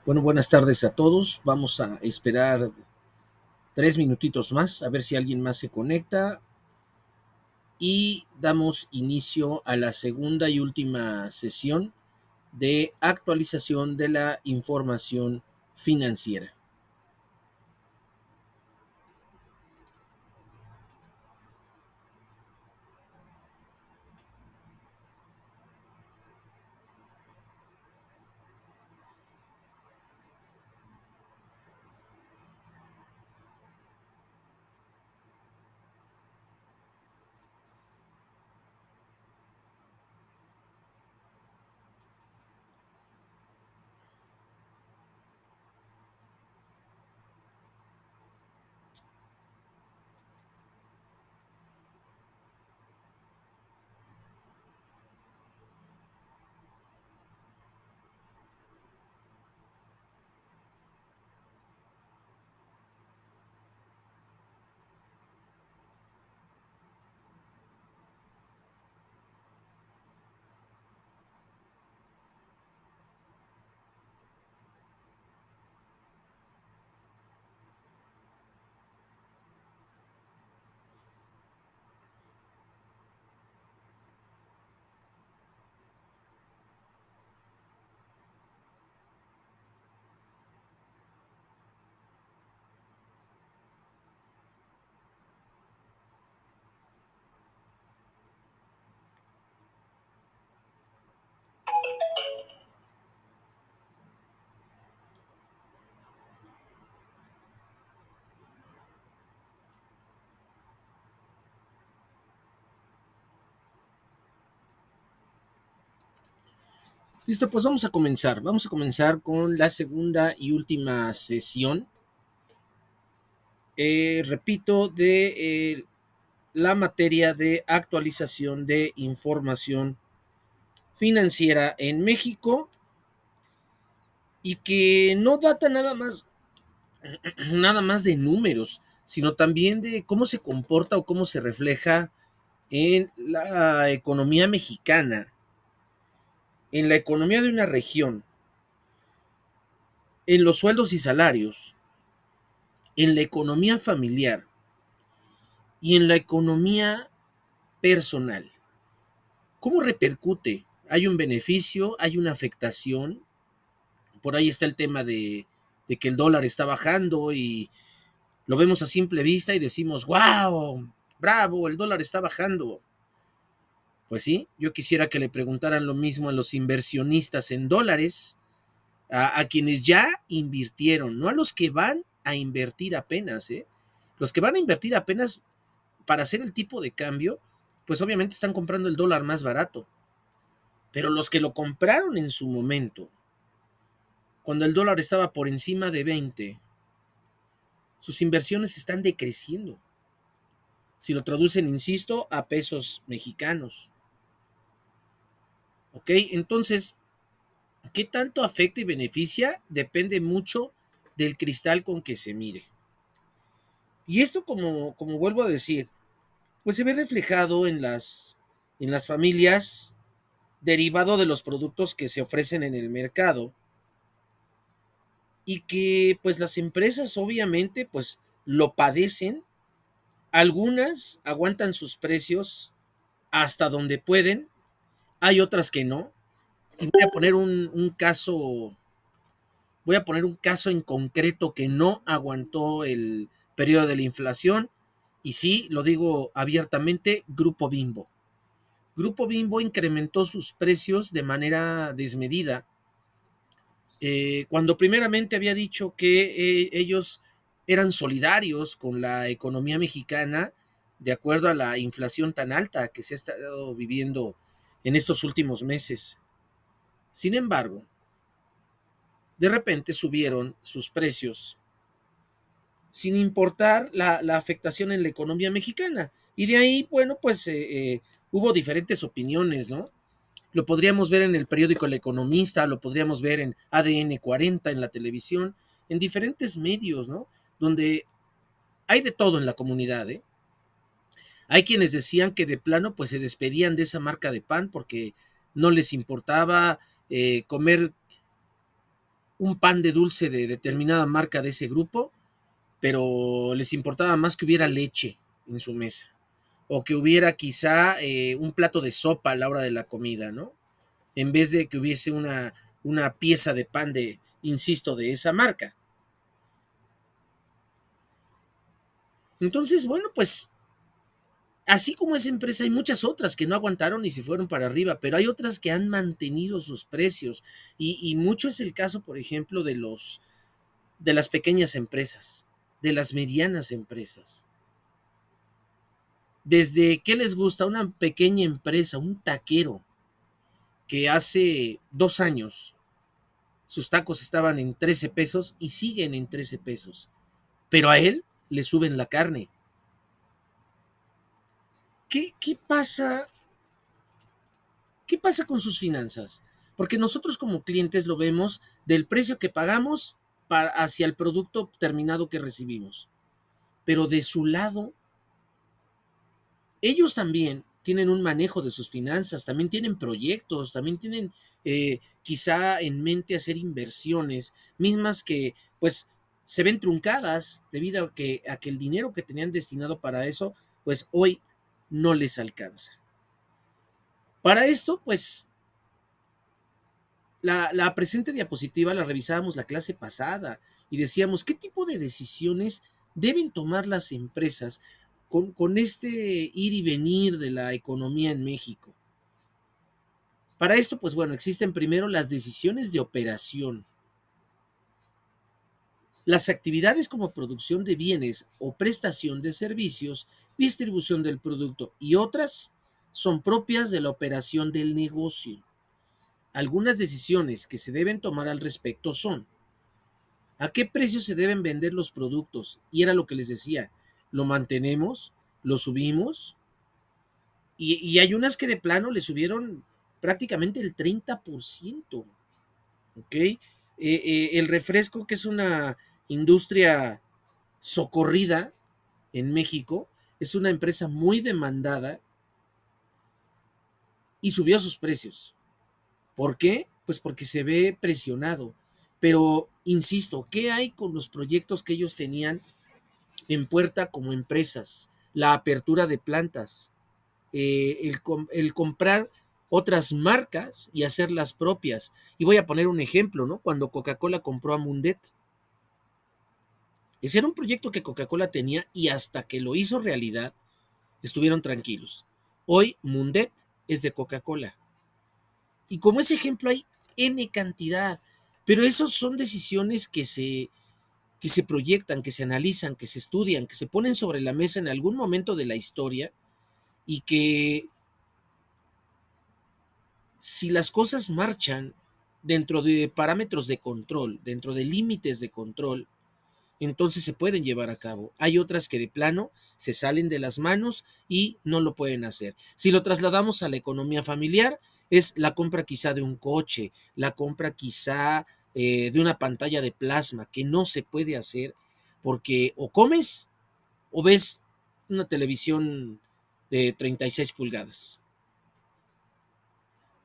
Bueno, buenas tardes a todos. Vamos a esperar 3 minutitos más, a ver si alguien más se conecta y damos inicio a la segunda y última sesión de actualización de la información financiera. Listo, pues vamos a comenzar. Vamos a comenzar con la segunda y última sesión. Repito, de la materia de actualización de información financiera en México y que no data nada más de números, sino también de cómo se comporta o cómo se refleja en la economía mexicana, en la economía de una región, en los sueldos y salarios, en la economía familiar y en la economía personal. ¿Cómo repercute? ¿Hay un beneficio? ¿Hay una afectación? Por ahí está el tema de que el dólar está bajando y lo vemos a simple vista y decimos, wow, bravo, el dólar está bajando. Pues sí, yo quisiera que le preguntaran lo mismo a los inversionistas en dólares, a quienes ya invirtieron, no a los que van a invertir apenas, ¿eh? Los que van a invertir apenas para hacer el tipo de cambio, pues obviamente están comprando el dólar más barato. Pero los que lo compraron en su momento, cuando el dólar estaba por encima de 20, sus inversiones están decreciendo. Si lo traducen, insisto, a pesos mexicanos. ¿Ok? Entonces, ¿qué tanto afecta y beneficia? Depende mucho del cristal con que se mire. Y esto, como vuelvo a decir, pues se ve reflejado en las familias derivado de los productos que se ofrecen en el mercado y que pues las empresas obviamente pues lo padecen. Algunas aguantan sus precios hasta donde pueden, hay otras que no. Y voy a poner un caso en concreto que no aguantó el periodo de la inflación, y sí, lo digo abiertamente, Grupo Bimbo. Grupo Bimbo incrementó sus precios de manera desmedida, cuando primeramente había dicho que ellos eran solidarios con la economía mexicana de acuerdo a la inflación tan alta que se ha estado viviendo en estos últimos meses. Sin embargo, de repente subieron sus precios sin importar la afectación en la economía mexicana. Y de ahí, bueno, pues hubo diferentes opiniones, ¿no? Lo podríamos ver en el periódico El Economista, lo podríamos ver en ADN 40, en la televisión, en diferentes medios, ¿no? Donde hay de todo en la comunidad, ¿eh? Hay quienes decían que de plano pues se despedían de esa marca de pan porque no les importaba comer un pan de dulce de determinada marca de ese grupo, pero les importaba más que hubiera leche en su mesa o que hubiera quizá un plato de sopa a la hora de la comida, ¿no? En vez de que hubiese una pieza de pan de, insisto, de esa marca. Entonces, bueno, pues así como esa empresa, hay muchas otras que no aguantaron y se fueron para arriba, pero hay otras que han mantenido sus precios. Y mucho es el caso, por ejemplo, de las pequeñas empresas, de las medianas empresas. Desde qué les gusta una pequeña empresa, un taquero, que hace 2 años sus tacos estaban en 13 pesos y siguen en 13 pesos. Pero a él le suben la carne. ¿Qué pasa ¿Qué pasa con sus finanzas? Porque nosotros como clientes lo vemos del precio que pagamos hacia el producto terminado que recibimos. Pero de su lado, ellos también tienen un manejo de sus finanzas, también tienen proyectos, también tienen quizá en mente hacer inversiones, mismas que pues se ven truncadas debido a que el dinero que tenían destinado para eso, pues hoy no les alcanza. Para esto, pues la presente diapositiva la revisábamos la clase pasada y decíamos qué tipo de decisiones deben tomar las empresas con este ir y venir de la economía en México. Para esto, pues bueno, existen primero las decisiones de operación. Las actividades como producción de bienes o prestación de servicios, distribución del producto y otras son propias de la operación del negocio. Algunas decisiones que se deben tomar al respecto son: ¿a qué precio se deben vender los productos? Y era lo que les decía, ¿lo mantenemos? ¿Lo subimos? Y hay unas que de plano le subieron prácticamente el 30%. ¿Ok? El refresco, que es una industria socorrida en México, es una empresa muy demandada y subió sus precios. ¿Por qué? Pues porque se ve presionado. Pero, insisto, ¿qué hay con los proyectos que ellos tenían en puerta como empresas? La apertura de plantas, el comprar otras marcas y hacerlas propias. Y voy a poner un ejemplo, ¿no? Cuando Coca-Cola compró a Mundet. Ese era un proyecto que Coca-Cola tenía y hasta que lo hizo realidad, estuvieron tranquilos. Hoy Mundet es de Coca-Cola. Y como ese ejemplo hay N cantidad, pero esos son decisiones que se proyectan, que se analizan, que se estudian, que se ponen sobre la mesa en algún momento de la historia y que si las cosas marchan dentro de parámetros de control, dentro de límites de control, entonces se pueden llevar a cabo. Hay otras que de plano se salen de las manos y no lo pueden hacer. Si lo trasladamos a la economía familiar, es la compra quizá de un coche, la compra quizá de una pantalla de plasma, que no se puede hacer porque o comes o ves una televisión de 36 pulgadas.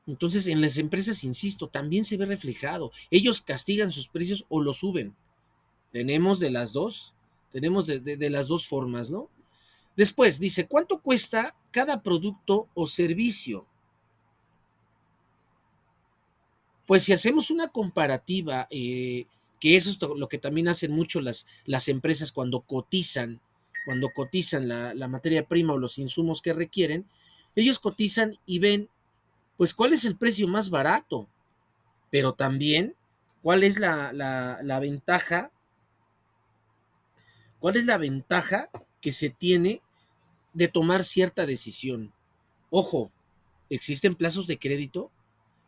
Entonces, en las empresas, insisto, también se ve reflejado. Ellos castigan sus precios o los suben. Tenemos de las dos, tenemos de las dos formas, ¿no? Después dice, ¿cuánto cuesta cada producto o servicio? Pues si hacemos una comparativa, que eso es lo que también hacen mucho las empresas cuando cotizan la materia prima o los insumos que requieren, ellos cotizan y ven, pues, cuál es el precio más barato, pero también cuál es la ventaja, cuál es la ventaja que se tiene de tomar cierta decisión. Ojo, existen plazos de crédito,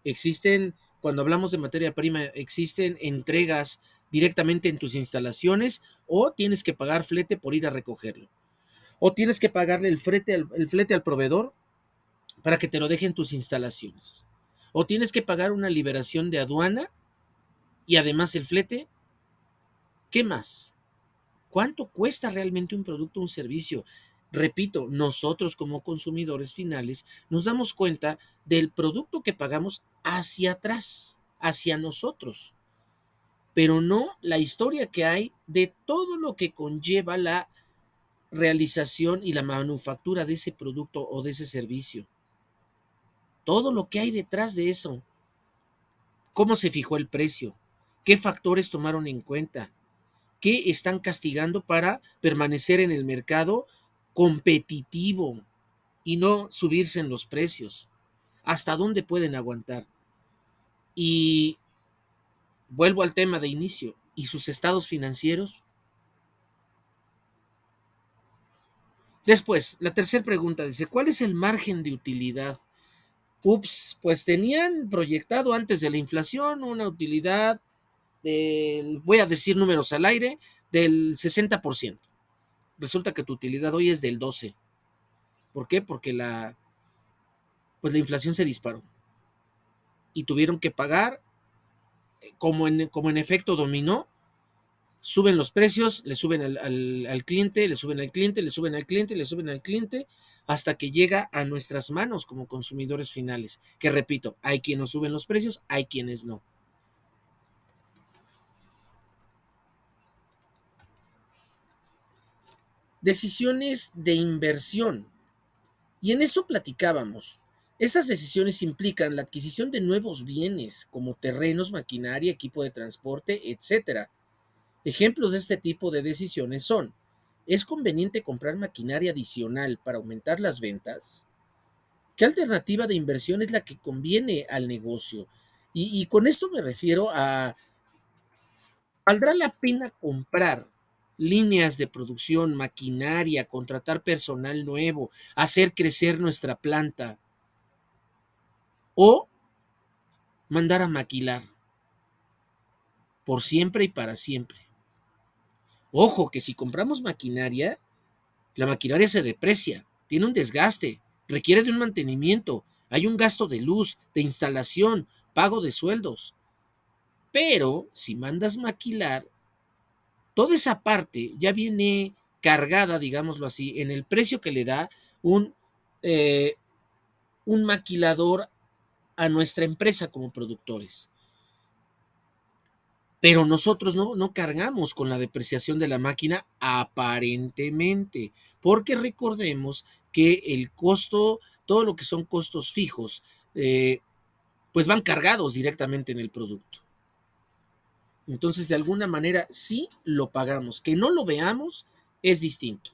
existen, cuando hablamos de materia prima, existen entregas directamente en tus instalaciones o tienes que pagar flete por ir a recogerlo. O tienes que pagarle el flete al proveedor para que te lo deje en tus instalaciones. O tienes que pagar una liberación de aduana y además el flete. ¿Qué más? ¿Cuánto cuesta realmente un producto o un servicio? Repito, nosotros como consumidores finales nos damos cuenta del producto que pagamos hacia atrás, hacia nosotros. pero no la historia que hay de todo lo que conlleva la realización y la manufactura de ese producto o de ese servicio. Todo lo que hay detrás de eso. ¿Cómo se fijó el precio? ¿Qué factores tomaron en cuenta? ¿Qué están castigando para permanecer en el mercado competitivo y no subirse en los precios? ¿Hasta dónde pueden aguantar? Y vuelvo al tema de inicio. ¿Y sus estados financieros? Después, la tercera pregunta dice, ¿cuál es el margen de utilidad? Ups, pues tenían proyectado antes de la inflación una utilidad del, voy a decir números al aire, del 60%. Resulta que tu utilidad hoy es del 12%. ¿Por qué? Porque pues la inflación se disparó y tuvieron que pagar, como en efecto dominó, suben los precios, le suben al cliente, le suben al cliente, le suben al cliente, le suben al cliente, hasta que llega a nuestras manos como consumidores finales. Que repito, hay quienes suben los precios, hay quienes no. Decisiones de inversión. Y en esto platicábamos. Estas decisiones implican la adquisición de nuevos bienes, como terrenos, maquinaria, equipo de transporte, etcétera. Ejemplos de este tipo de decisiones son: ¿es conveniente comprar maquinaria adicional para aumentar las ventas? ¿Qué alternativa de inversión es la que conviene al negocio? Y con esto me refiero a, ¿valdrá la pena comprar líneas de producción, maquinaria, contratar personal nuevo, hacer crecer nuestra planta o mandar a maquilar por siempre y para siempre? Ojo, que si compramos maquinaria, la maquinaria se deprecia, tiene un desgaste, requiere de un mantenimiento, hay un gasto de luz, de instalación, pago de sueldos. Pero si mandas maquilar, toda esa parte ya viene cargada, digámoslo así, en el precio que le da un, eh, un maquilador a nuestra empresa como productores. Pero nosotros no cargamos con la depreciación de la máquina aparentemente, porque recordemos que el costo, todo lo que son costos fijos, pues van cargados directamente en el producto. Entonces, de alguna manera, sí lo pagamos. Que no lo veamos es distinto.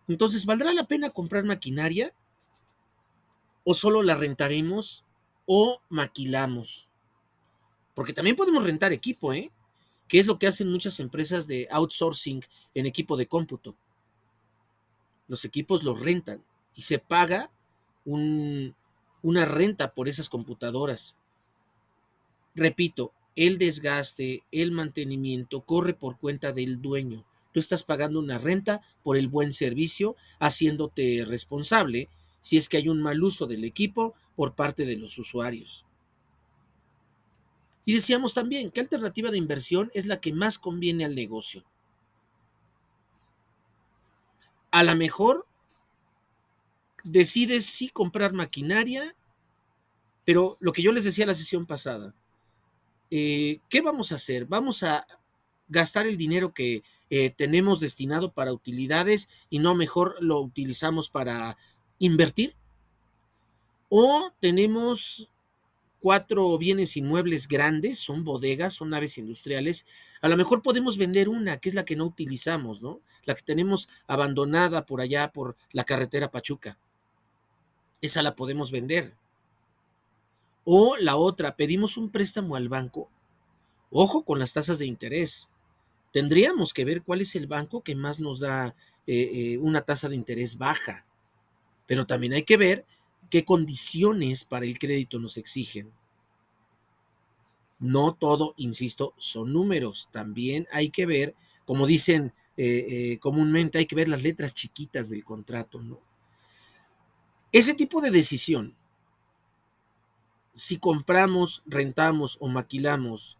Entonces, ¿valdrá la pena comprar maquinaria o solo la rentaremos o maquilamos? Porque también podemos rentar equipo, ¿eh? Que es lo que hacen muchas empresas de outsourcing en equipo de cómputo. Los equipos los rentan y se paga un, una renta por esas computadoras. Repito, el desgaste, el mantenimiento corre por cuenta del dueño. Tú estás pagando una renta por el buen servicio, haciéndote responsable si es que hay un mal uso del equipo por parte de los usuarios. Y decíamos también, ¿qué alternativa de inversión es la que más conviene al negocio? A lo mejor decides sí comprar maquinaria, pero lo que yo les decía la sesión pasada, ¿qué vamos a hacer? ¿Vamos a gastar el dinero que tenemos destinado para utilidades y no mejor lo utilizamos para invertir? ¿O tenemos cuatro bienes inmuebles grandes, son bodegas, son naves industriales? A lo mejor podemos vender una, que es la que no utilizamos, ¿no? La que tenemos abandonada por allá, por la carretera Pachuca. Esa la podemos vender. O la otra, pedimos un préstamo al banco. Ojo con las tasas de interés. Tendríamos que ver cuál es el banco que más nos da una tasa de interés baja. Pero también hay que ver qué condiciones para el crédito nos exigen. No todo, insisto, son números. También hay que ver, como dicen comúnmente, hay que ver las letras chiquitas del contrato, ¿no? Ese tipo de decisión, si compramos, rentamos o maquilamos,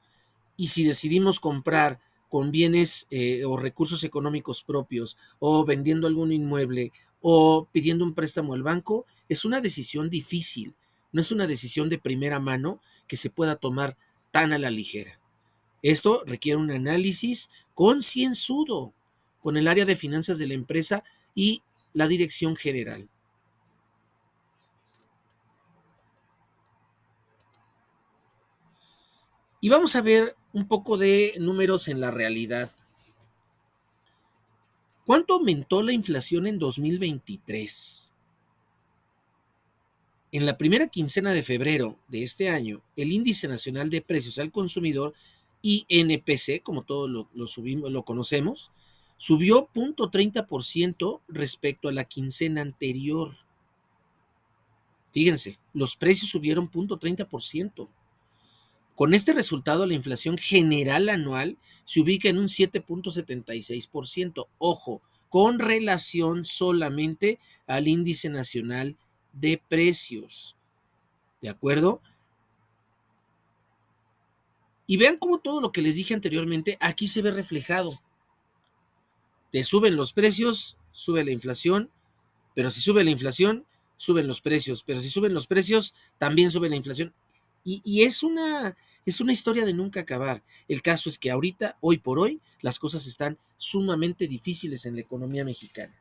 y si decidimos comprar con bienes o recursos económicos propios o vendiendo algún inmueble o pidiendo un préstamo al banco, es una decisión difícil, no es una decisión de primera mano que se pueda tomar tan a la ligera. Esto requiere un análisis concienzudo con el área de finanzas de la empresa y la dirección general. Y vamos a ver un poco de números en la realidad. ¿Cuánto aumentó la inflación en 2023? En la primera quincena de febrero de este año, el Índice Nacional de Precios al Consumidor, INPC, como todos lo conocemos, subió 0.30% respecto a la quincena anterior. Fíjense, los precios subieron 0.30%. Con este resultado, la inflación general anual se ubica en un 7.76%. Ojo, con relación solamente al índice nacional de precios. ¿De acuerdo? Y vean cómo todo lo que les dije anteriormente aquí se ve reflejado. Te suben los precios, sube la inflación, pero si sube la inflación, suben los precios, pero si suben los precios, también sube la inflación. Y es una historia de nunca acabar. El caso es que ahorita, hoy por hoy, las cosas están sumamente difíciles en la economía mexicana.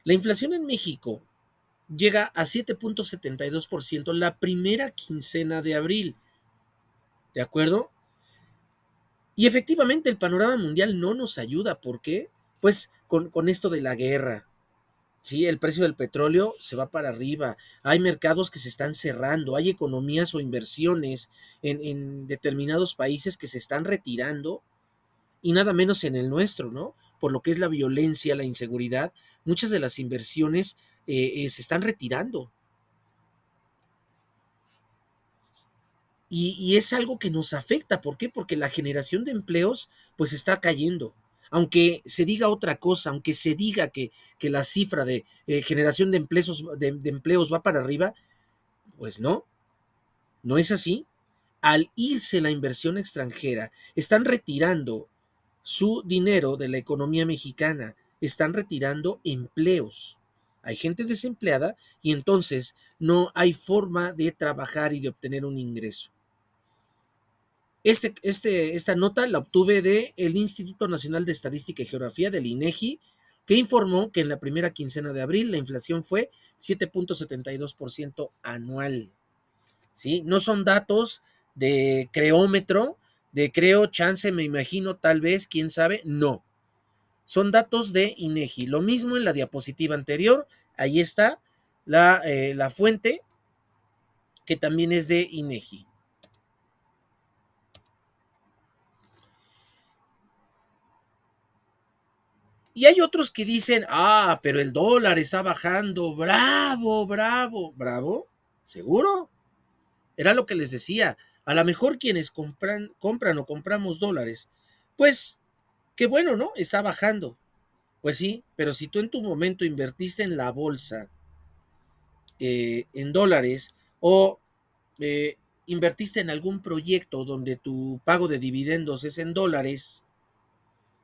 La inflación en México llega a 7.72% la primera quincena de abril. ¿De acuerdo? Y efectivamente el panorama mundial no nos ayuda. ¿Por qué? Pues con esto de la guerra. Sí, el precio del petróleo se va para arriba, hay mercados que se están cerrando, hay economías o inversiones en determinados países que se están retirando y nada menos en el nuestro, ¿no? Por lo que es la violencia, la inseguridad, muchas de las inversiones se están retirando. Y es algo que nos afecta. ¿Por qué? Porque la generación de empleos pues está cayendo. Aunque se diga otra cosa, aunque se diga que la cifra de generación de empleos va para arriba, pues no, no es así. Al irse la inversión extranjera, están retirando su dinero de la economía mexicana, están retirando empleos. Hay gente desempleada y entonces no hay forma de trabajar y de obtener un ingreso. Esta nota la obtuve del Instituto Nacional de Estadística y Geografía, del INEGI, que informó que en la primera quincena de abril la inflación fue 7.72% anual. ¿Sí? No son datos de creómetro, de creo, chance, me imagino, tal vez, quién sabe, no. Son datos de INEGI. Lo mismo en la diapositiva anterior, ahí está la fuente, que también es de INEGI. Y hay otros que dicen, pero el dólar está bajando, bravo, bravo, bravo, ¿seguro? Era lo que les decía, a lo mejor quienes compran o compramos dólares, pues qué bueno, ¿no? Está bajando. Pues sí, pero si tú en tu momento invertiste en la bolsa, en dólares, o eh, invertiste en algún proyecto donde tu pago de dividendos es en dólares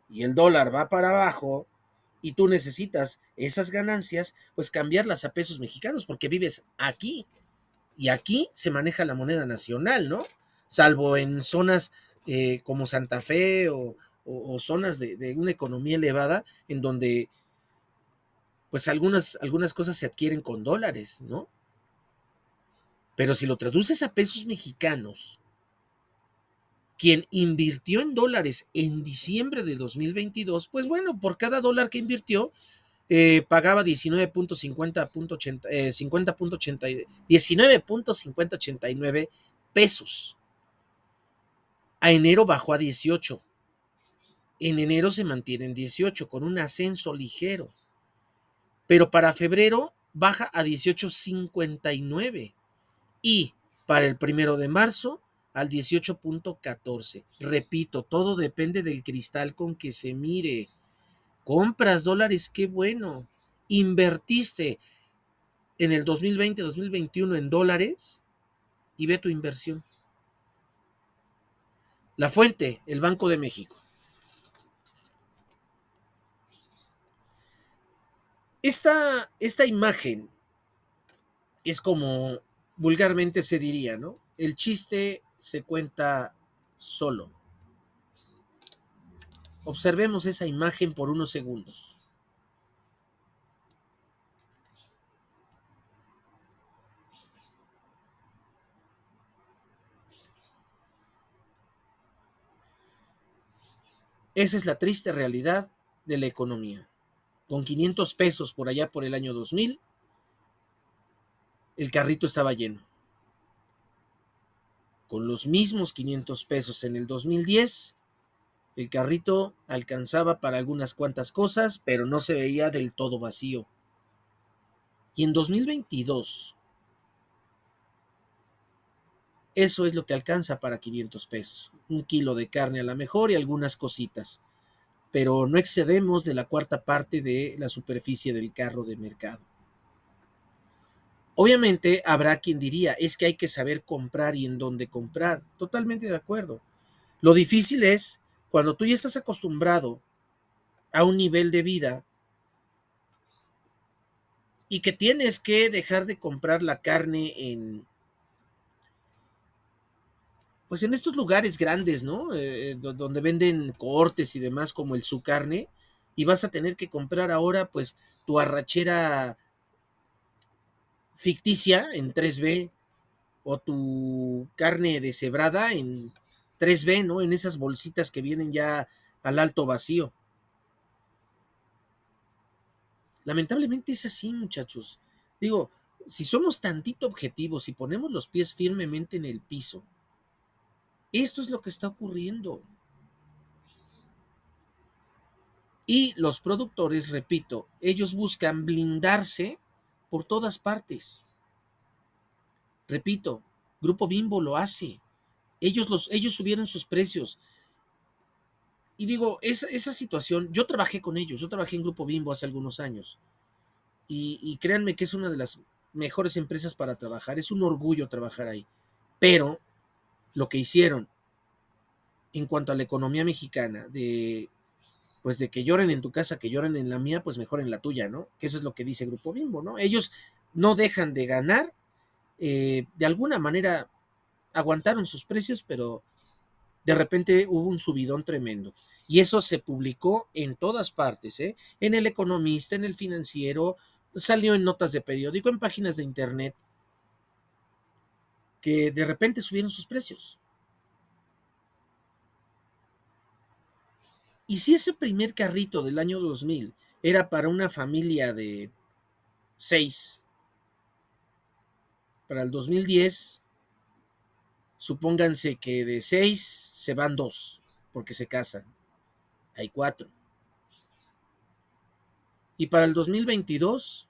y el dólar va para abajo, y tú necesitas esas ganancias, pues cambiarlas a pesos mexicanos porque vives aquí y aquí se maneja la moneda nacional, ¿no? Salvo en zonas como Santa Fe o zonas de una economía elevada en donde pues algunas cosas se adquieren con dólares, ¿no? Pero si lo traduces a pesos mexicanos, quien invirtió en dólares en diciembre de 2022, pues bueno, por cada dólar que invirtió, pagaba 19.5089 pesos. A enero bajó a 18. En enero se mantiene en 18 con un ascenso ligero. Pero para febrero baja a 18.59 y para el 1 de marzo al 18.14. Repito, todo depende del cristal con que se mire. Compras dólares, qué bueno. Invertiste en el 2020-2021 en dólares y ve tu inversión. La fuente, el Banco de México. Esta imagen es como vulgarmente se diría, ¿no? El chiste se cuenta solo. Observemos esa imagen por unos segundos. Esa es la triste realidad de la economía. Con 500 pesos por allá por el año 2000, el carrito estaba lleno. Con los mismos 500 pesos en el 2010, el carrito alcanzaba para algunas cuantas cosas, pero no se veía del todo vacío. Y en 2022, eso es lo que alcanza para 500 pesos. Un kilo de carne a la mejor y algunas cositas. Pero no excedemos de la cuarta parte de la superficie del carro de mercado. Obviamente habrá quien diría, es que hay que saber comprar y en dónde comprar. Totalmente de acuerdo. Lo difícil es cuando tú ya estás acostumbrado a un nivel de vida y que tienes que dejar de comprar la carne en, pues en estos lugares grandes, ¿no? Donde venden cortes y demás como el su carne, y vas a tener que comprar ahora pues tu arrachera ficticia en 3B o tu carne deshebrada en 3B, ¿no? En esas bolsitas que vienen ya al alto vacío. Lamentablemente es así, muchachos. Digo, si somos tantito objetivos y ponemos los pies firmemente en el piso, esto es lo que está ocurriendo. Y los productores, repito, ellos buscan blindarse por todas partes. Repito, Grupo Bimbo lo hace. Ellos subieron sus precios. Y digo, esa situación, yo trabajé con ellos, yo trabajé en Grupo Bimbo hace algunos años. Y créanme que es una de las mejores empresas para trabajar. Es un orgullo trabajar ahí. Pero lo que hicieron en cuanto a la economía mexicana, pues de que lloren en tu casa, que lloren en la mía, pues mejor en la tuya, ¿no? Que eso es lo que dice Grupo Bimbo, ¿no? Ellos no dejan de ganar, de alguna manera aguantaron sus precios, pero de repente hubo un subidón tremendo. Y eso se publicó en todas partes, ¿eh? En El Economista, en El Financiero, salió en notas de periódico, en páginas de internet, que de repente subieron sus precios. Y si ese primer carrito del año 2000 era para una familia de 6, para el 2010, supónganse que de 6 se van 2, porque se casan, hay 4. Y para el 2022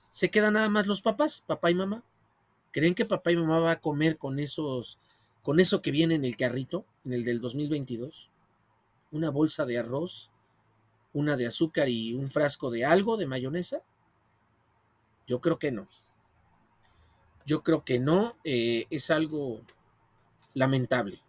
se quedan nada más los papás, papá y mamá. ¿Creen que papá y mamá va a comer con eso que viene en el carrito, en el del 2022? Una bolsa de arroz, una de azúcar y un frasco de algo, de mayonesa. Yo creo que no. Yo creo que no. Es algo lamentable.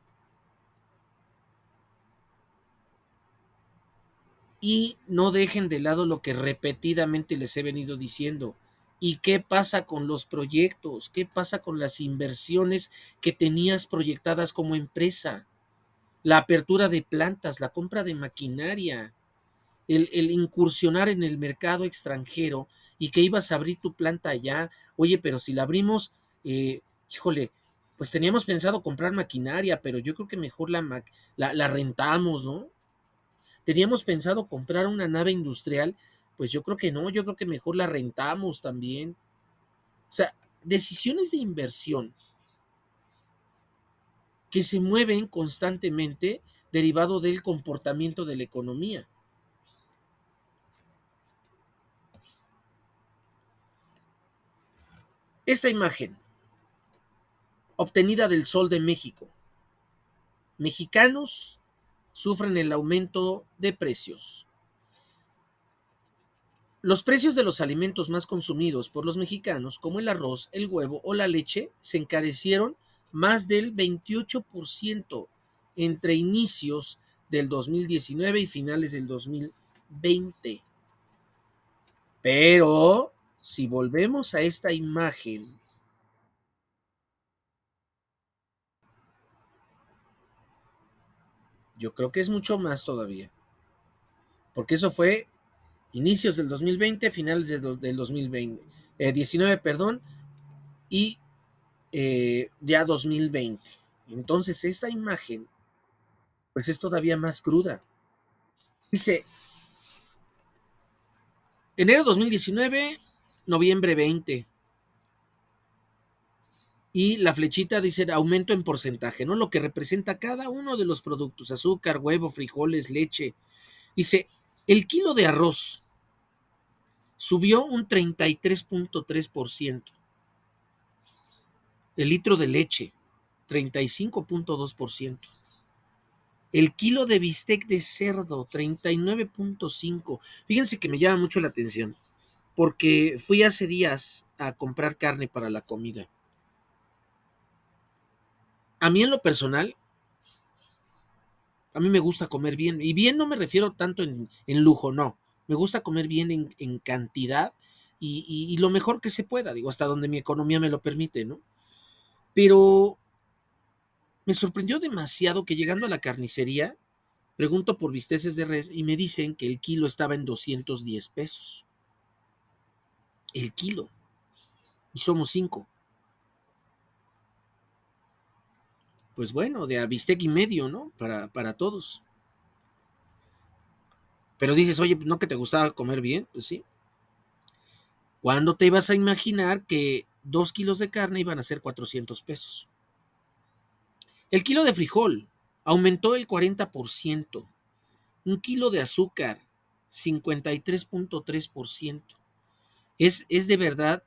Y no dejen de lado lo que repetidamente les he venido diciendo. ¿Y qué pasa con los proyectos? ¿Qué pasa con las inversiones que tenías proyectadas como empresa? La apertura de plantas, la compra de maquinaria, el incursionar en el mercado extranjero y que ibas a abrir tu planta allá. Oye, pero si la abrimos, híjole, pues teníamos pensado comprar maquinaria, pero yo creo que mejor la rentamos, ¿no? Teníamos pensado comprar una nave industrial, pues yo creo que no, yo creo que mejor la rentamos también. O sea, decisiones de inversión que se mueven constantemente derivado del comportamiento de la economía. Esta imagen, obtenida del Sol de México. Mexicanos sufren el aumento de precios. Los precios de los alimentos más consumidos por los mexicanos, como el arroz, el huevo o la leche, se encarecieron más del 28% entre inicios del 2019 y finales del 2020. Pero si volvemos a esta imagen, Yo creo que es mucho más todavía, porque eso fue inicios del 2020, finales del 2020, 19, perdón, y ya 2020. Entonces esta imagen pues es todavía más cruda. Dice, enero 2019, noviembre 20. Y la flechita dice aumento en porcentaje, ¿no? Lo que representa cada uno de los productos, azúcar, huevo, frijoles, leche. Dice, el kilo de arroz subió un 33.3%. El litro de leche, 35.2%. El kilo de bistec de cerdo, 39.5%. Fíjense que me llama mucho la atención, porque fui hace días a comprar carne para la comida. A mí en lo personal, a mí me gusta comer bien, y bien no me refiero tanto en lujo, no. Me gusta comer bien en cantidad y lo mejor que se pueda, digo, hasta donde mi economía me lo permite, ¿no? Pero me sorprendió demasiado que llegando a la carnicería, pregunto por bisteces de res y me dicen que el kilo estaba en 210 pesos. El kilo. Y somos 5. Pues bueno, de a bistec y medio, ¿no? Para todos. Pero dices, oye, ¿no que te gustaba comer bien? Pues sí. ¿Cuándo te ibas a imaginar que 2 kilos de carne iban a ser 400 pesos? El kilo de frijol aumentó el 40%. Un kilo de azúcar, 53.3%. Es de verdad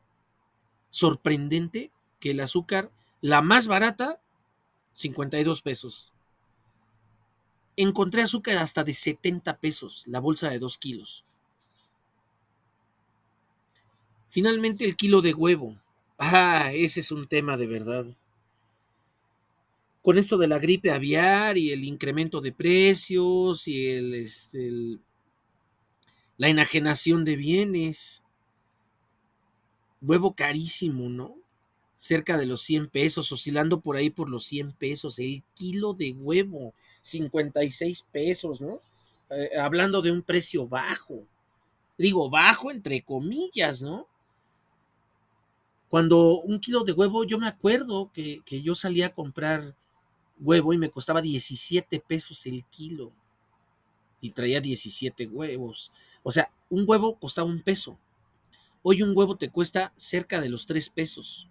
sorprendente que el azúcar, la más barata, 52 pesos. Encontré azúcar hasta de 70 pesos, la bolsa de 2 kilos. Finalmente el kilo de huevo. Ese es un tema de verdad. Con esto de la gripe aviar y el incremento de precios y la enajenación de bienes, huevo carísimo, ¿no? Cerca de los 100 pesos, oscilando por ahí por los 100 pesos, el kilo de huevo, 56 pesos, ¿no? Hablando de un precio bajo, digo bajo entre comillas, ¿no? Cuando un kilo de huevo, yo me acuerdo que yo salía a comprar huevo y me costaba 17 pesos el kilo y traía 17 huevos. O sea, un huevo costaba un peso. Hoy un huevo te cuesta cerca de los 3 pesos.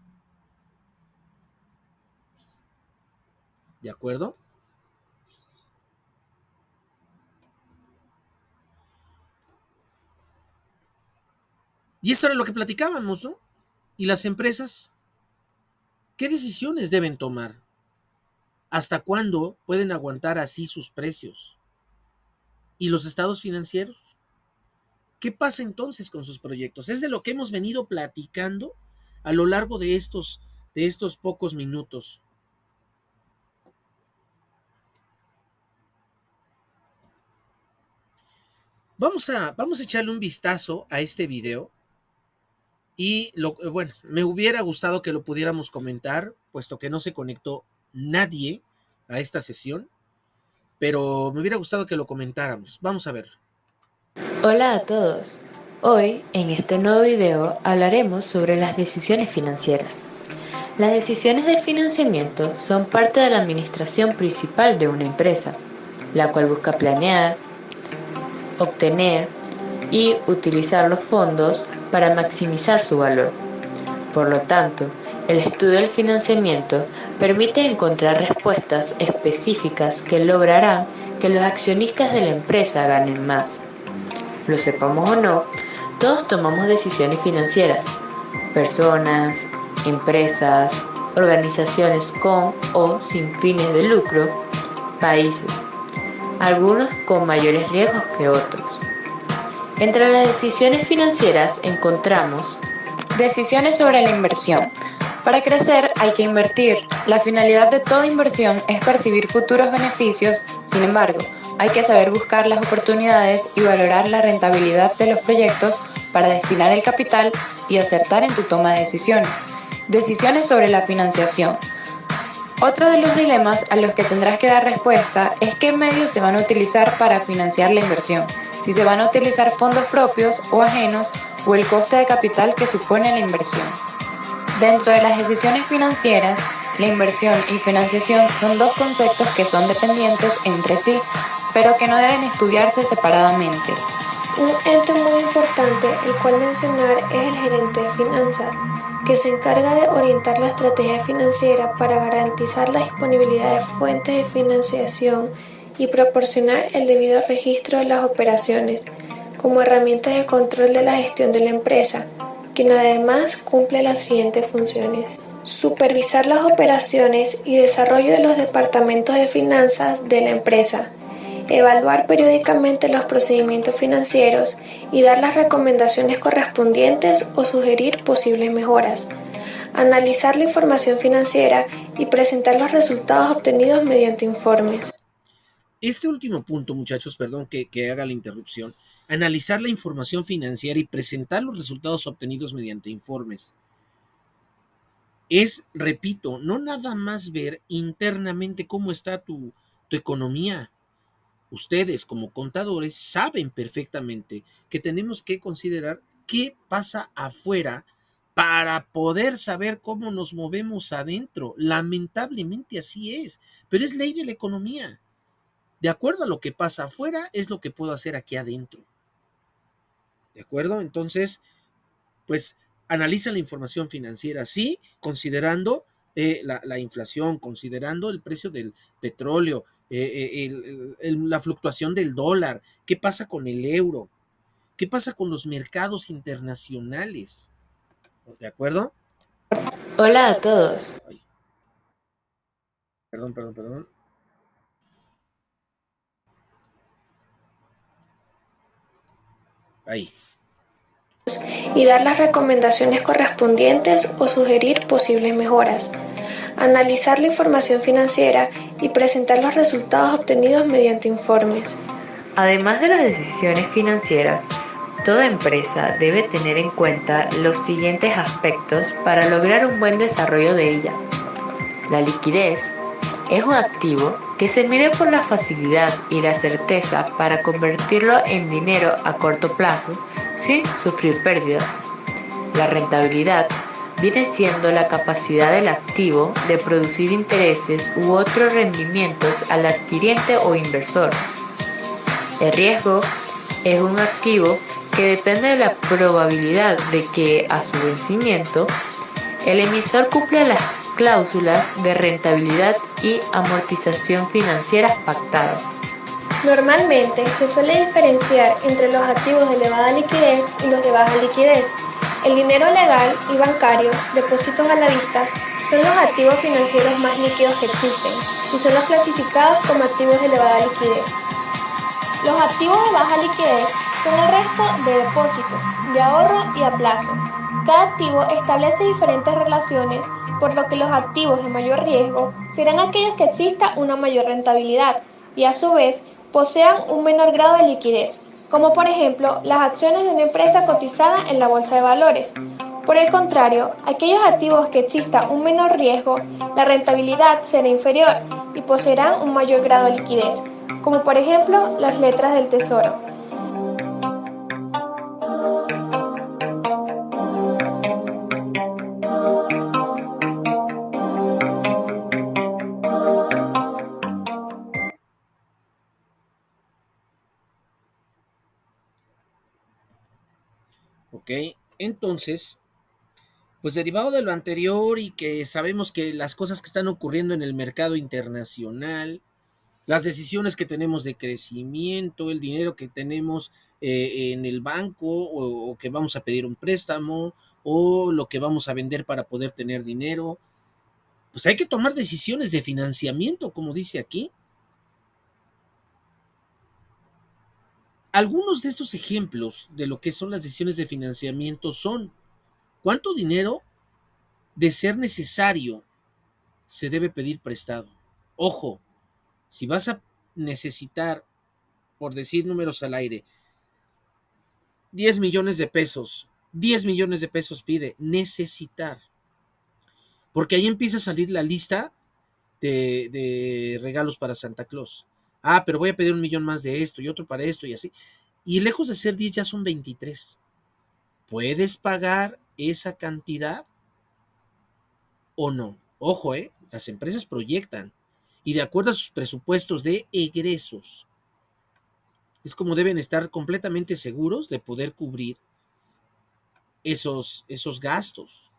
¿De acuerdo? Y esto era lo que platicábamos, ¿no? ¿Y las empresas? ¿Qué decisiones deben tomar? ¿Hasta cuándo pueden aguantar así sus precios? ¿Y los estados financieros? ¿Qué pasa entonces con sus proyectos? Es de lo que hemos venido platicando a lo largo de estos pocos minutos. Vamos a echarle un vistazo a este video y bueno, me hubiera gustado que lo pudiéramos comentar, puesto que no se conectó nadie a esta sesión, pero me hubiera gustado que lo comentáramos. Vamos a ver. Hola a todos. Hoy, en este nuevo video, hablaremos sobre las decisiones financieras. Las decisiones de financiamiento son parte de la administración principal de una empresa, la cual busca planear, obtener y utilizar los fondos para maximizar su valor. Por lo tanto, el estudio del financiamiento permite encontrar respuestas específicas que lograrán que los accionistas de la empresa ganen más. Lo sepamos o no, todos tomamos decisiones financieras. Personas, empresas, organizaciones con o sin fines de lucro, países, algunos con mayores riesgos que otros. Entre las decisiones financieras encontramos decisiones sobre la inversión. Para crecer hay que invertir. La finalidad de toda inversión es percibir futuros beneficios. Sin embargo, hay que saber buscar las oportunidades y valorar la rentabilidad de los proyectos para destinar el capital y acertar en tu toma de decisiones. Decisiones sobre la financiación. Otro de los dilemas a los que tendrás que dar respuesta es qué medios se van a utilizar para financiar la inversión, si se van a utilizar fondos propios o ajenos o el coste de capital que supone la inversión. Dentro de las decisiones financieras, la inversión y financiación son dos conceptos que son dependientes entre sí, pero que no deben estudiarse separadamente. Un ente muy importante, el cual mencionar, es el gerente de finanzas, que se encarga de orientar la estrategia financiera para garantizar la disponibilidad de fuentes de financiación y proporcionar el debido registro de las operaciones, como herramientas de control de la gestión de la empresa, quien además cumple las siguientes funciones: supervisar las operaciones y desarrollo de los departamentos de finanzas de la empresa, evaluar periódicamente los procedimientos financieros y dar las recomendaciones correspondientes o sugerir posibles mejoras, analizar la información financiera y presentar los resultados obtenidos mediante informes. Este último punto, muchachos, perdón que haga la interrupción, analizar la información financiera y presentar los resultados obtenidos mediante informes. Es, repito, no nada más ver internamente cómo está tu economía. Ustedes como contadores saben perfectamente que tenemos que considerar qué pasa afuera para poder saber cómo nos movemos adentro. Lamentablemente así es, pero es ley de la economía. De acuerdo a lo que pasa afuera, es lo que puedo hacer aquí adentro. ¿De acuerdo? Entonces, pues analiza la información financiera, sí, considerando la inflación, considerando el precio del petróleo, la fluctuación del dólar, qué pasa con el euro, qué pasa con los mercados internacionales. ¿De acuerdo? Hola a todos. Ay, perdón. Ahí. Y dar las recomendaciones correspondientes o sugerir posibles mejoras, analizar la información financiera y presentar los resultados obtenidos mediante informes. Además de las decisiones financieras, toda empresa debe tener en cuenta los siguientes aspectos para lograr un buen desarrollo de ella. La liquidez es un activo que se mide por la facilidad y la certeza para convertirlo en dinero a corto plazo sin sufrir pérdidas. La rentabilidad viene siendo la capacidad del activo de producir intereses u otros rendimientos al adquiriente o inversor. El riesgo es un activo que depende de la probabilidad de que, a su vencimiento, el emisor cumpla las cláusulas de rentabilidad y amortización financieras pactadas. Normalmente se suele diferenciar entre los activos de elevada liquidez y los de baja liquidez. El dinero legal y bancario, depósitos a la vista, son los activos financieros más líquidos que existen y son los clasificados como activos de elevada liquidez. Los activos de baja liquidez son el resto de depósitos, de ahorro y a plazo. Cada activo establece diferentes relaciones, por lo que los activos de mayor riesgo serán aquellos que exista una mayor rentabilidad y a su vez posean un menor grado de liquidez, como por ejemplo las acciones de una empresa cotizada en la bolsa de valores. Por el contrario, aquellos activos que exista un menor riesgo, la rentabilidad será inferior y poseerán un mayor grado de liquidez, como por ejemplo las letras del tesoro. Ok, entonces, pues derivado de lo anterior y que sabemos que las cosas que están ocurriendo en el mercado internacional, las decisiones que tenemos de crecimiento, el dinero que tenemos en el banco o que vamos a pedir un préstamo o lo que vamos a vender para poder tener dinero, pues hay que tomar decisiones de financiamiento, como dice aquí. Algunos de estos ejemplos de lo que son las decisiones de financiamiento son cuánto dinero, de ser necesario, se debe pedir prestado. Ojo, si vas a necesitar, por decir números al aire, 10 millones de pesos, 10 millones de pesos pide necesitar, porque ahí empieza a salir la lista de regalos para Santa Claus. Ah, pero voy a pedir 1 millón más de esto y otro para esto y así. Y lejos de ser 10 ya son 23. ¿Puedes pagar esa cantidad o no? Ojo, las empresas proyectan y de acuerdo a sus presupuestos de egresos, es como deben estar completamente seguros de poder cubrir esos gastos.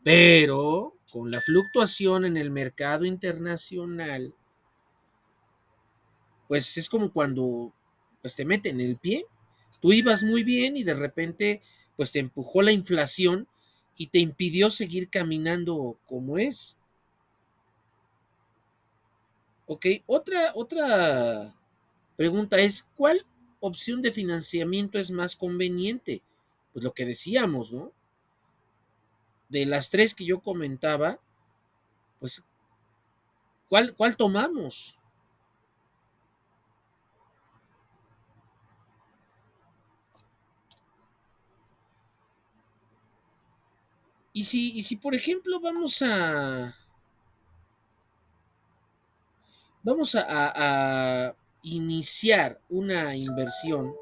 Pero con la fluctuación en el mercado internacional, pues es como cuando pues te meten el pie. Tú ibas muy bien y de repente pues te empujó la inflación y te impidió seguir caminando como es. Ok, otra pregunta es, ¿cuál opción de financiamiento es más conveniente? Pues lo que decíamos, ¿no? De las tres que yo comentaba, pues, ¿cuál tomamos? Y si por ejemplo, vamos a iniciar una inversión,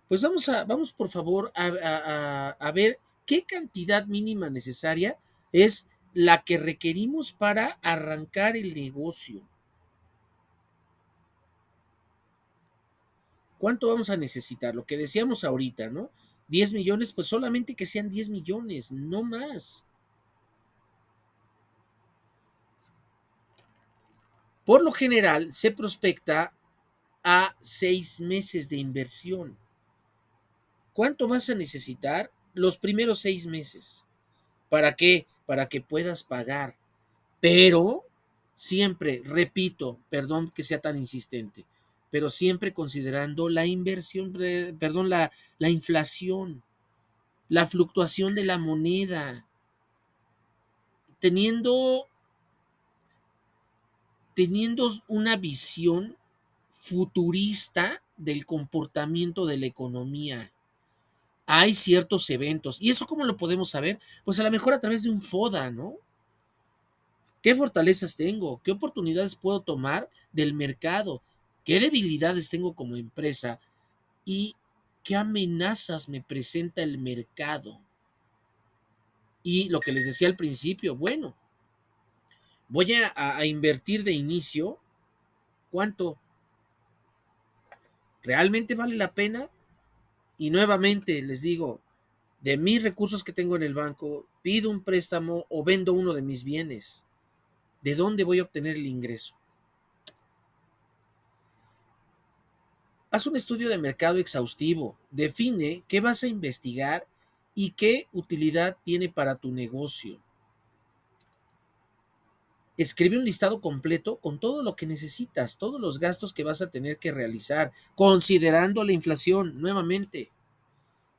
pues vamos por favor a ver qué cantidad mínima necesaria es la que requerimos para arrancar el negocio. ¿Cuánto vamos a necesitar? Lo que decíamos ahorita, ¿no? 10 millones, pues solamente que sean 10 millones, no más. Por lo general, se prospecta a 6 meses de inversión. ¿Cuánto vas a necesitar? Los primeros 6 meses. ¿Para qué? Para que puedas pagar. Pero siempre, repito, perdón que sea tan insistente, pero siempre considerando la inversión, perdón, la inflación, la fluctuación de la moneda, teniendo, teniendo una visión futurista del comportamiento de la economía. Hay ciertos eventos. ¿Y eso cómo lo podemos saber? Pues a lo mejor a través de un FODA, ¿no? ¿Qué fortalezas tengo? ¿Qué oportunidades puedo tomar del mercado? ¿Qué debilidades tengo como empresa? ¿Y qué amenazas me presenta el mercado? Y lo que les decía al principio, bueno, voy a invertir de inicio. ¿Cuánto? ¿Realmente vale la pena? Y nuevamente les digo, de mis recursos que tengo en el banco, pido un préstamo o vendo uno de mis bienes. ¿De dónde voy a obtener el ingreso? Haz un estudio de mercado exhaustivo, define qué vas a investigar y qué utilidad tiene para tu negocio. Escribe un listado completo con todo lo que necesitas, todos los gastos que vas a tener que realizar, considerando la inflación nuevamente.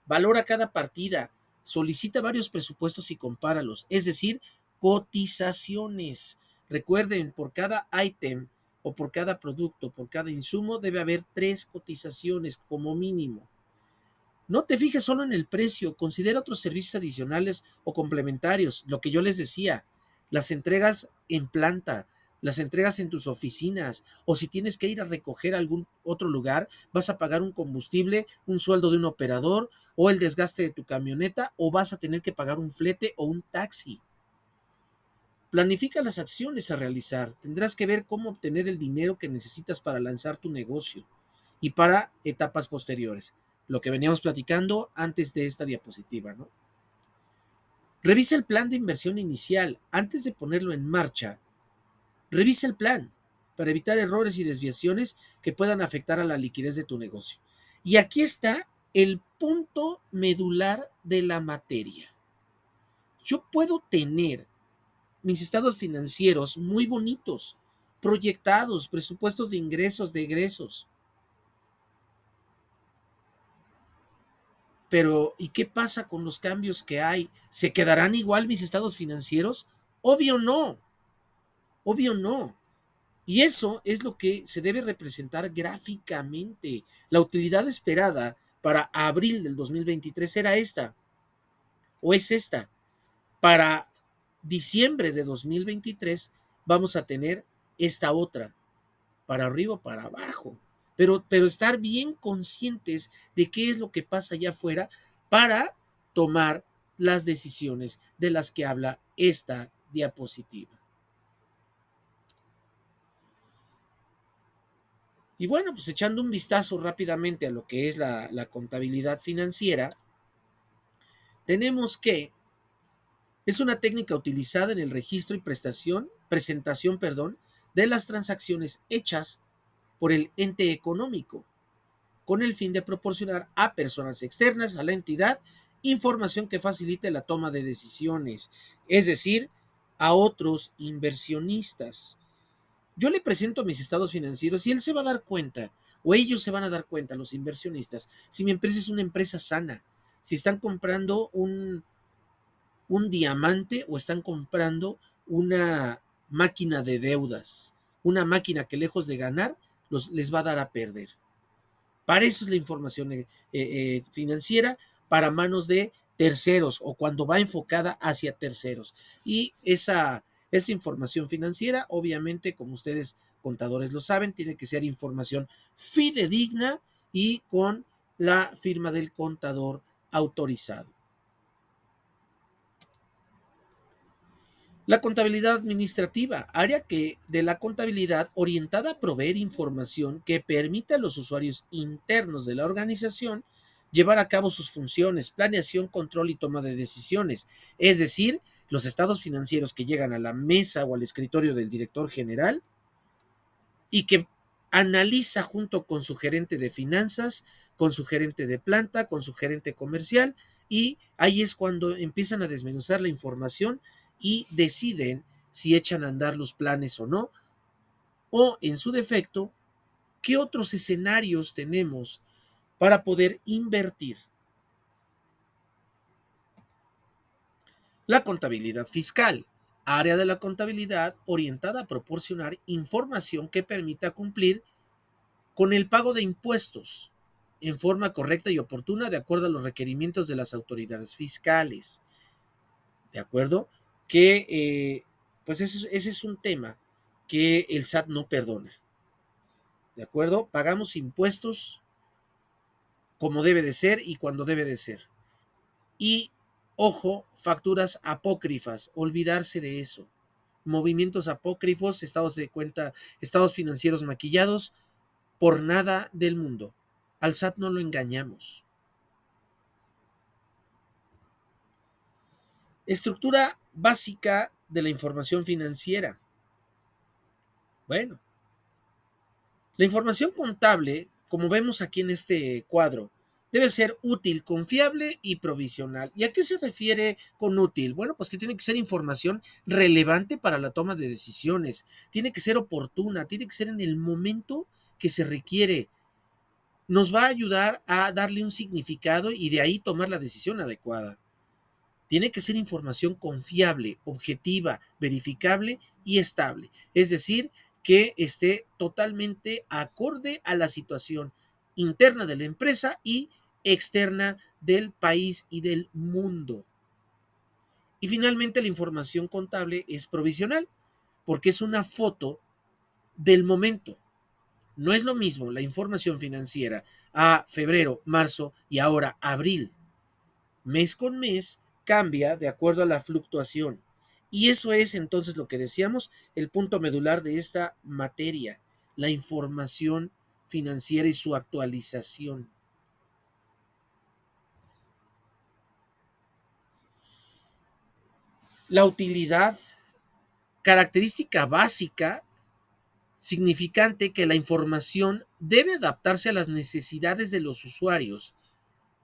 Valora cada partida, solicita varios presupuestos y compáralos, es decir, cotizaciones. Recuerden, por cada ítem o por cada producto, por cada insumo, debe haber 3 cotizaciones como mínimo. No te fijes solo en el precio, considera otros servicios adicionales o complementarios, lo que yo les decía, las entregas en planta, las entregas en tus oficinas, o si tienes que ir a recoger a algún otro lugar, vas a pagar un combustible, un sueldo de un operador, o el desgaste de tu camioneta, o vas a tener que pagar un flete o un taxi. Planifica las acciones a realizar, tendrás que ver cómo obtener el dinero que necesitas para lanzar tu negocio y para etapas posteriores. Lo que veníamos platicando antes de esta diapositiva, ¿no? Revisa el plan de inversión inicial. Antes de ponerlo en marcha, revisa el plan para evitar errores y desviaciones que puedan afectar a la liquidez de tu negocio. Y aquí está el punto medular de la materia. Yo puedo tener mis estados financieros muy bonitos, proyectados, presupuestos de ingresos, de egresos. Pero, ¿y qué pasa con los cambios que hay? ¿Se quedarán igual mis estados financieros? Obvio no, obvio no. Y eso es lo que se debe representar gráficamente. La utilidad esperada para abril del 2023 era esta, o es esta, para diciembre de 2023 vamos a tener esta otra, para arriba o para abajo. Pero estar bien conscientes de qué es lo que pasa allá afuera para tomar las decisiones de las que habla esta diapositiva. Y bueno, pues echando un vistazo rápidamente a lo que es la contabilidad financiera, tenemos que es una técnica utilizada en el registro y presentación, de las transacciones hechas por el ente económico, con el fin de proporcionar a personas externas a la entidad información que facilite la toma de decisiones, es decir, a otros inversionistas. Yo le presento mis estados financieros y él se va a dar cuenta, o ellos se van a dar cuenta, los inversionistas, si mi empresa es una empresa sana, si están comprando un diamante o están comprando una máquina de deudas, una máquina que lejos de ganar les va a dar a perder. Para eso es la información financiera, para manos de terceros o cuando va enfocada hacia terceros. Y esa información financiera, obviamente, como ustedes contadores lo saben, tiene que ser información fidedigna y con la firma del contador autorizado. La contabilidad administrativa, área de la contabilidad orientada a proveer información que permita a los usuarios internos de la organización llevar a cabo sus funciones, planeación, control y toma de decisiones, es decir, los estados financieros que llegan a la mesa o al escritorio del director general y que analiza junto con su gerente de finanzas, con su gerente de planta, con su gerente comercial, y ahí es cuando empiezan a desmenuzar la información y deciden si echan a andar los planes o no, o en su defecto, qué otros escenarios tenemos para poder invertir. La contabilidad fiscal, área de la contabilidad orientada a proporcionar información que permita cumplir con el pago de impuestos en forma correcta y oportuna de acuerdo a los requerimientos de las autoridades fiscales. ¿De acuerdo? Que pues ese es un tema que el SAT no perdona. ¿De acuerdo? Pagamos impuestos como debe de ser y cuando debe de ser. Y, ojo, facturas apócrifas, olvidarse de eso. Movimientos apócrifos, estados de cuenta, estados financieros maquillados, por nada del mundo. Al SAT no lo engañamos. Estructura básica de la información financiera. Bueno, la información contable, como vemos aquí en este cuadro, debe ser útil, confiable y provisional. ¿Y a qué se refiere con útil? Bueno, pues que tiene que ser información relevante para la toma de decisiones, tiene que ser oportuna, tiene que ser en el momento que se requiere. Nos va a ayudar a darle un significado y de ahí tomar la decisión adecuada. Tiene que ser información confiable, objetiva, verificable y estable. Es decir, que esté totalmente acorde a la situación interna de la empresa y externa del país y del mundo. Y finalmente la información contable es provisional, porque es una foto del momento. No es lo mismo la información financiera a febrero, marzo y ahora abril. Mes con mes cambia de acuerdo a la fluctuación. Y eso es entonces lo que decíamos, el punto medular de esta materia, la información financiera y su actualización. La utilidad, característica básica, significante que la información debe adaptarse a las necesidades de los usuarios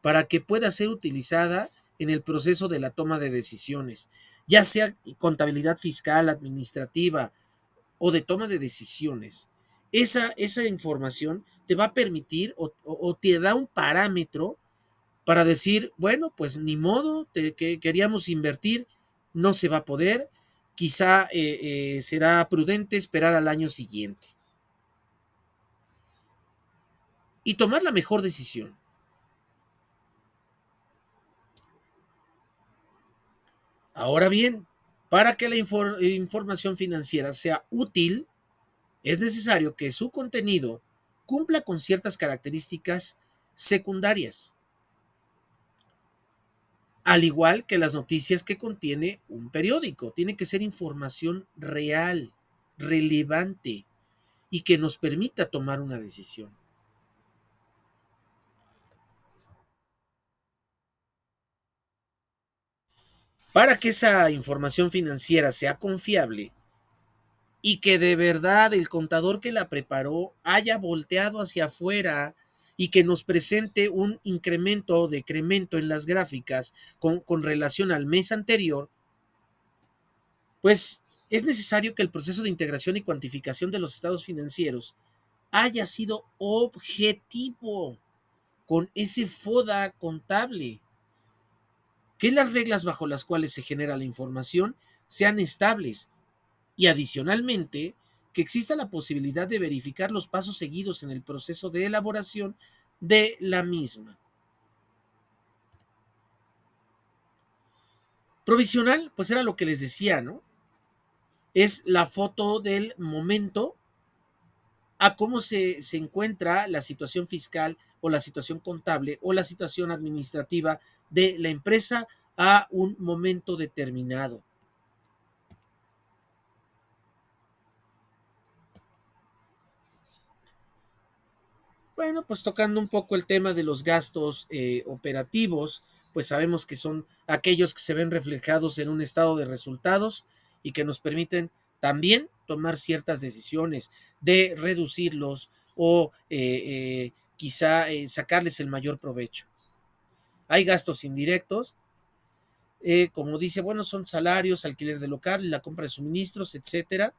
para que pueda ser utilizada en el proceso de la toma de decisiones, ya sea contabilidad fiscal, administrativa o de toma de decisiones. Esa información te va a permitir o te da un parámetro para decir, bueno, pues ni modo, que queríamos invertir, no se va a poder, quizá será prudente esperar al año siguiente y tomar la mejor decisión. Ahora bien, Para que la información financiera sea útil, es necesario que su contenido cumpla con ciertas características secundarias, al igual que las noticias que contiene un periódico. Tiene que ser información real, relevante y que nos permita tomar una decisión. Para que esa información financiera sea confiable y que de verdad el contador que la preparó haya volteado hacia afuera y que nos presente un incremento o decremento en las gráficas con relación al mes anterior, pues es necesario que el proceso de integración y cuantificación de los estados financieros haya sido objetivo con ese FODA contable, que las reglas bajo las cuales se genera la información sean estables y adicionalmente que exista la posibilidad de verificar los pasos seguidos en el proceso de elaboración de la misma. Provisional, pues era lo que les decía, ¿no? Es la foto del momento a cómo se encuentra la situación fiscal o la situación contable o la situación administrativa de la empresa a un momento determinado. Bueno, pues tocando un poco el tema de los gastos operativos, pues sabemos que son aquellos que se ven reflejados en un estado de resultados y que nos permiten también tomar ciertas decisiones de reducirlos o quizá sacarles el mayor provecho. Hay gastos indirectos, como dice, bueno, son salarios, alquiler de local, la compra de suministros, etcétera.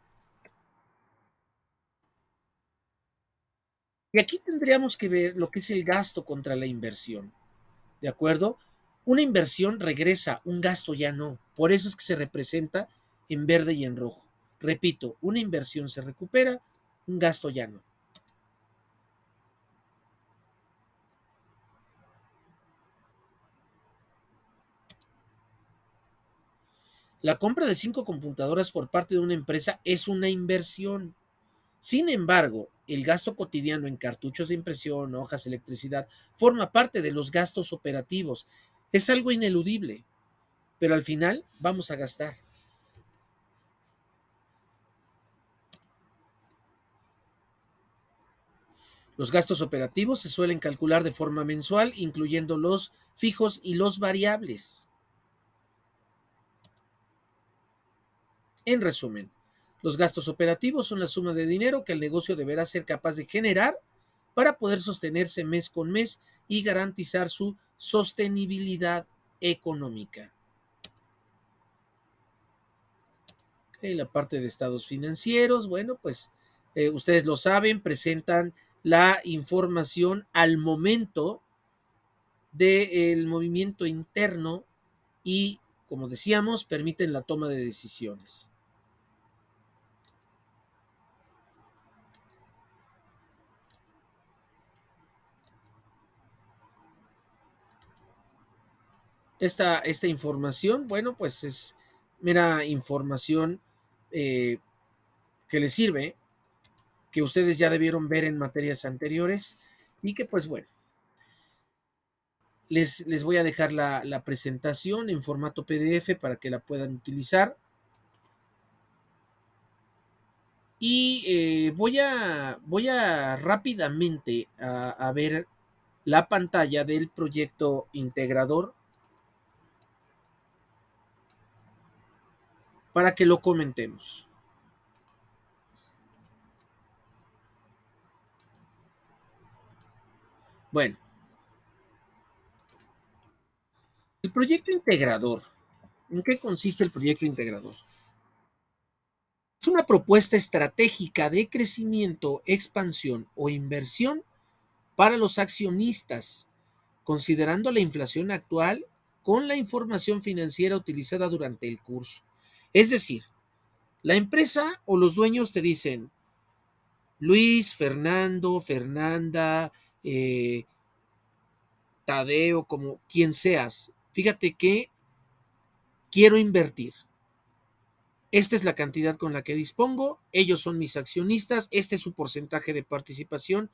Y aquí tendríamos que ver lo que es el gasto contra la inversión. ¿De acuerdo? Una inversión regresa, un gasto ya no. Por eso es que se representa en verde y en rojo. Repito, una inversión se recupera, un gasto ya no. La compra de 5 computadoras por parte de una empresa es una inversión. Sin embargo, el gasto cotidiano en cartuchos de impresión, hojas, electricidad, forma parte de los gastos operativos. Es algo ineludible, pero al final vamos a gastar. Los gastos operativos se suelen calcular de forma mensual, incluyendo los fijos y los variables. En resumen, los gastos operativos son la suma de dinero que el negocio deberá ser capaz de generar para poder sostenerse mes con mes y garantizar su sostenibilidad económica. Okay, la parte de estados financieros, bueno, pues ustedes lo saben, presentan la información al momento del movimiento interno y, como decíamos, permiten la toma de decisiones. Esta información, bueno, pues es mera información eh, que les sirve, que ustedes ya debieron ver en materias anteriores y que pues bueno, les voy a dejar la presentación en formato PDF para que la puedan utilizar. Y voy a rápidamente a ver la pantalla del proyecto integrador para que lo comentemos. Bueno, el proyecto integrador. ¿En qué consiste el proyecto integrador? Es una propuesta estratégica de crecimiento, expansión o inversión para los accionistas, considerando la inflación actual con la información financiera utilizada durante el curso. Es decir, la empresa o los dueños te dicen, Luis, Fernando, Fernanda, Tadeo, como quien seas, fíjate que quiero invertir. esta es la cantidad con la que dispongo, ellos son mis accionistas, este es su porcentaje de participación,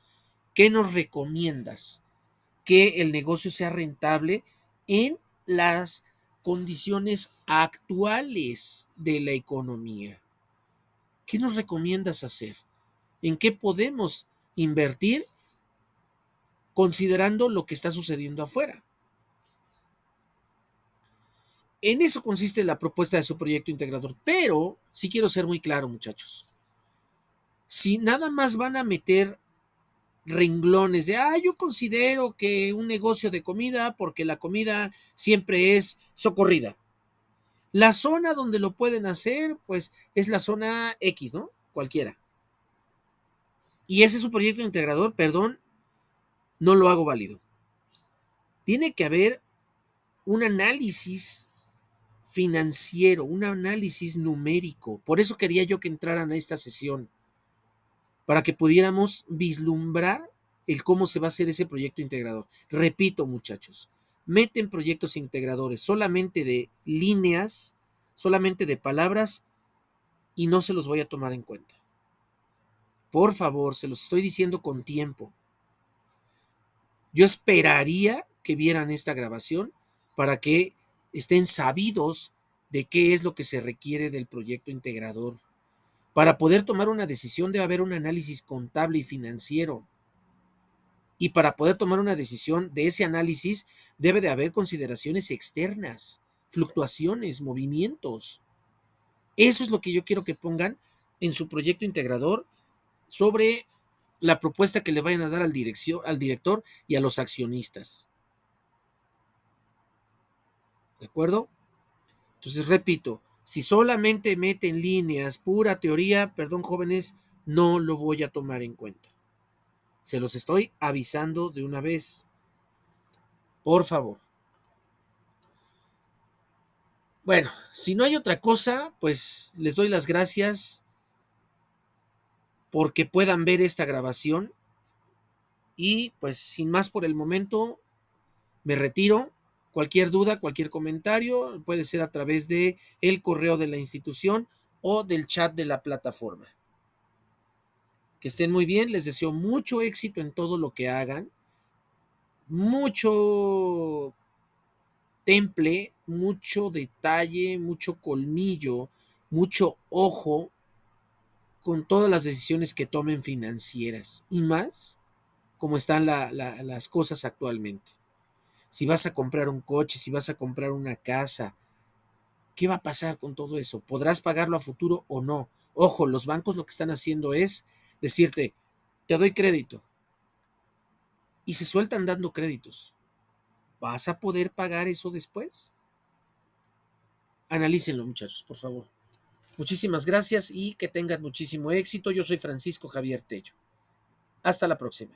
¿qué nos recomiendas? Que el negocio sea rentable en las condiciones actuales de la economía. ¿Qué nos recomiendas hacer? ¿En qué podemos invertir considerando lo que está sucediendo afuera? En eso consiste la propuesta de su proyecto integrador, pero sí quiero ser muy claro, muchachos. Si nada más van a meter renglones de, yo considero que un negocio de comida, porque la comida siempre es socorrida. La zona donde lo pueden hacer, pues es la zona X, ¿no? Cualquiera. Y ese es su proyecto integrador, perdón, no lo hago válido. Tiene que haber un análisis financiero, un análisis numérico. Por eso quería yo que entraran a esta sesión, para que pudiéramos vislumbrar el cómo se va a hacer ese proyecto integrador. Repito, muchachos, meten proyectos integradores solamente de líneas, solamente de palabras, y no se los voy a tomar en cuenta. Por favor, se los estoy diciendo con tiempo. Yo esperaría que vieran esta grabación para que estén sabidos de qué es lo que se requiere del proyecto integrador. Para poder tomar una decisión debe haber un análisis contable y financiero. Y para poder tomar una decisión de ese análisis debe de haber consideraciones externas, fluctuaciones, movimientos. Eso es lo que yo quiero que pongan en su proyecto integrador sobre la propuesta que le vayan a dar al director y a los accionistas. ¿De acuerdo? Entonces, repito, si solamente meten líneas, pura teoría, perdón, jóvenes, no lo voy a tomar en cuenta. Se los estoy avisando de una vez. Por favor. Bueno, si no hay otra cosa, pues les doy las gracias porque puedan ver esta grabación y pues sin más por el momento me retiro. Cualquier duda, cualquier comentario puede ser a través de el correo de la institución o del chat de la plataforma. Que estén muy bien, les deseo mucho éxito en todo lo que hagan, mucho temple, mucho detalle, mucho colmillo, mucho ojo con todas las decisiones que tomen financieras y más como están las cosas actualmente. Si vas a comprar un coche, si vas a comprar una casa, ¿qué va a pasar con todo eso? ¿Podrás pagarlo a futuro o no? Ojo, los bancos lo que están haciendo es decirte, te doy crédito y se sueltan dando créditos. ¿Vas a poder pagar eso después? Analícenlo, muchachos, por favor. Muchísimas gracias y que tengan muchísimo éxito. Yo soy Francisco Javier Tello. Hasta la próxima.